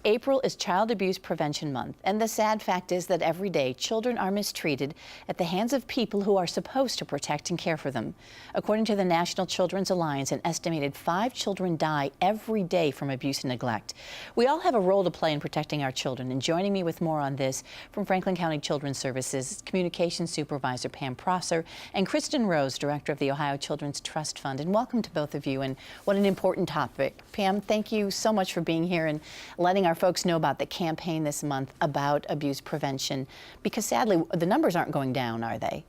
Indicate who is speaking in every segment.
Speaker 1: April is Child Abuse Prevention Month, and the sad fact is that every day children are mistreated at the hands of people who are supposed to protect and care for them. According to the National Children's Alliance, an estimated 5 children die every day from abuse and neglect. We all have a role to play in protecting our children, and joining me with more on this from Franklin County Children's Services, Communications Supervisor Pam Prosser and Kristen Rose, Director of the Ohio Children's Trust Fund. And welcome to both of you, and what an important topic. Pam, thank you so much for being here and letting our folks know about the campaign this month about abuse prevention, because sadly the numbers aren't going down, are they?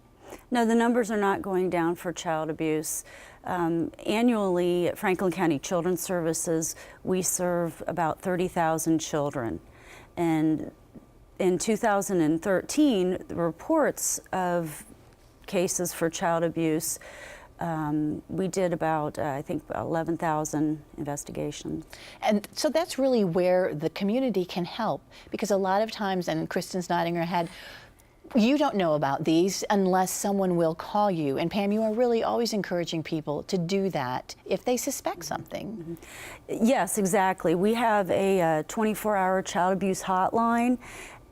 Speaker 2: No, the numbers are not going down for child abuse. Annually at Franklin County Children's Services, we serve about 30,000 children. And in 2013, the reports of cases for child abuse, we did about, I think, 11,000 investigations.
Speaker 1: And so that's really where the community can help, because a lot of times, and Kristen's nodding her head, you don't know about these unless someone will call you. And Pam, you are really always encouraging people to do that if they suspect something.
Speaker 2: Mm-hmm. Yes, exactly. We have a 24-hour child abuse hotline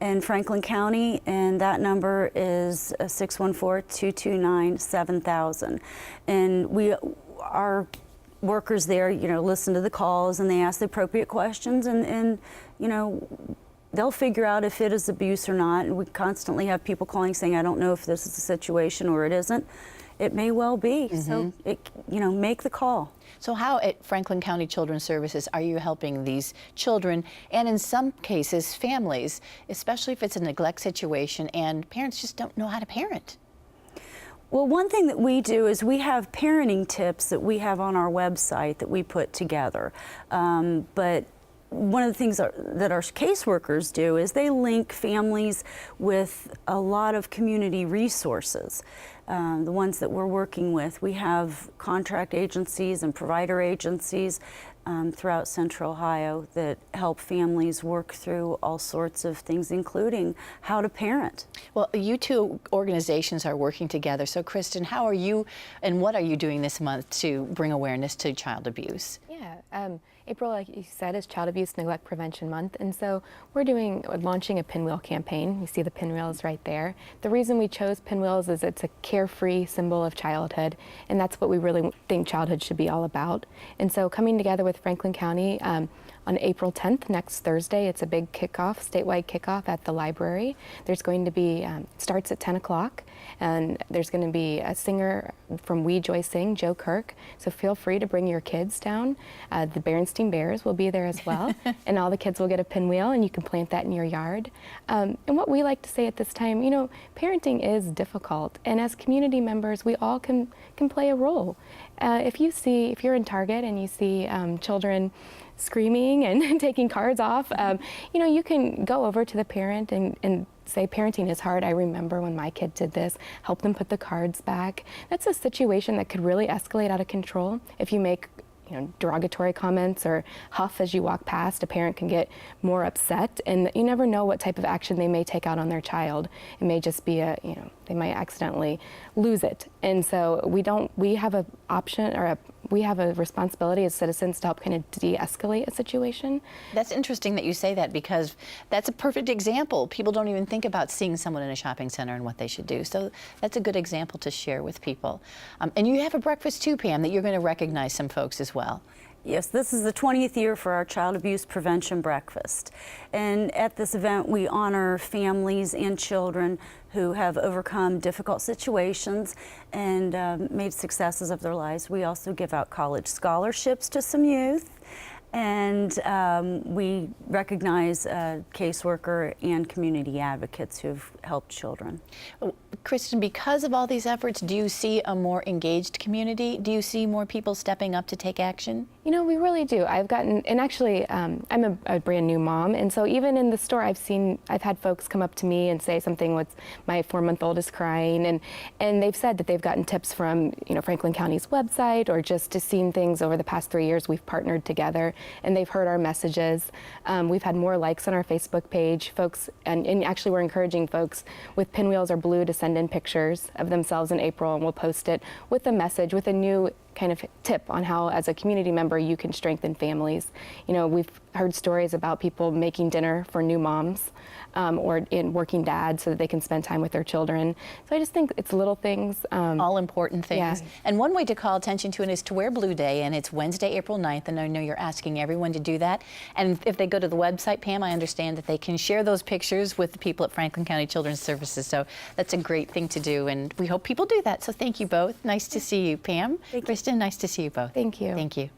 Speaker 2: in Franklin County, and that number is 614-229-7000. And our workers there, listen to the calls and they ask the appropriate questions, and they'll figure out if it is abuse or not. And we constantly have people calling saying, I don't know if this is a situation or it isn't. It may well be. Mm-hmm. So, make the call. So how at Franklin County Children's Services are you helping these children, and in some cases families, especially if it's a neglect situation and parents just don't know how to parent? Well, one thing that we do is we have parenting tips that we have on our website that we put together. But one of the things that our caseworkers do is they link families with a lot of community resources. The ones that we're working with, we have contract agencies and provider agencies throughout Central Ohio that help families work through all sorts of things, including how to parent. Well, you two organizations are working together. So, Kristen, how are you and what are you doing this month to bring awareness to child abuse?
Speaker 3: Yeah, April, like you said, is Child Abuse Neglect Prevention Month, and so we're launching a pinwheel campaign. You see the pinwheels right there. The reason we chose pinwheels is it's a carefree symbol of childhood, and that's what we really think childhood should be all about. And so coming together with Franklin County on April 10th, next Thursday, it's a big kickoff, statewide kickoff at the library. There's going to be, starts at 10 o'clock, and there's going to be a singer from We Joy Sing, Joe Kirk, so feel free to bring your kids down. The Berenstain Bears will be there as well, and all the kids will get a pinwheel, and you can plant that in your yard. And what we like to say at this time, parenting is difficult, and as community members, we all can play a role. If you're in Target and you see children screaming and taking cards off, you can go over to the parent and say, parenting is hard. I remember when my kid did this. Help them put the cards back. That's a situation that could really escalate out of control. If you make derogatory comments or huff as you walk past, a parent can get more upset, and you never know what type of action they may take out on their child. It may just be they might accidentally lose it. And so we have an option, or we have a responsibility as citizens to help kind of de-escalate a situation. That's interesting that you say that, because that's a perfect example. People don't even think about seeing someone in a shopping center and what they should do. So that's a good example to share with people. And you have a breakfast too, Pam, that you're going to recognize some folks as well. Yes, this is the 20th year for our Child Abuse Prevention Breakfast. And at this event, we honor families and children who have overcome difficult situations and made successes of their lives. We also give out college scholarships to some youth. And we recognize caseworker and community advocates who've helped children. Kristen, because of all these efforts, do you see a more engaged community? Do you see more people stepping up to take action? We really do. And actually, I'm a brand new mom, and so even in the store, I've had folks come up to me and say something with my 4-month-old is crying, and they've said that they've gotten tips from Franklin County's website, or just seen things over the past 3 years. We've partnered together, and they've heard our messages. We've had more likes on our Facebook page. Folks, and actually we're encouraging folks with Pinwheels or Blue to send in pictures of themselves in April, and we'll post it with a message, with a new kind of tip on how, as a community member, you can strengthen families. heard stories about people making dinner for new moms or in working dads so that they can spend time with their children. So I just think it's little things.
Speaker 1: All important things.
Speaker 3: Yeah.
Speaker 1: And one way to call attention to it is to wear Blue Day, and it's Wednesday, April 9th, and I know you're asking everyone to do that. And if they go to the website, Pam, I understand that they can share those pictures with the people at Franklin County Children's Services. So that's a great thing to do, and we hope people do that. So thank you both. Nice to see you, Pam. Kristen, nice to see you both.
Speaker 3: Thank you.
Speaker 1: Thank you.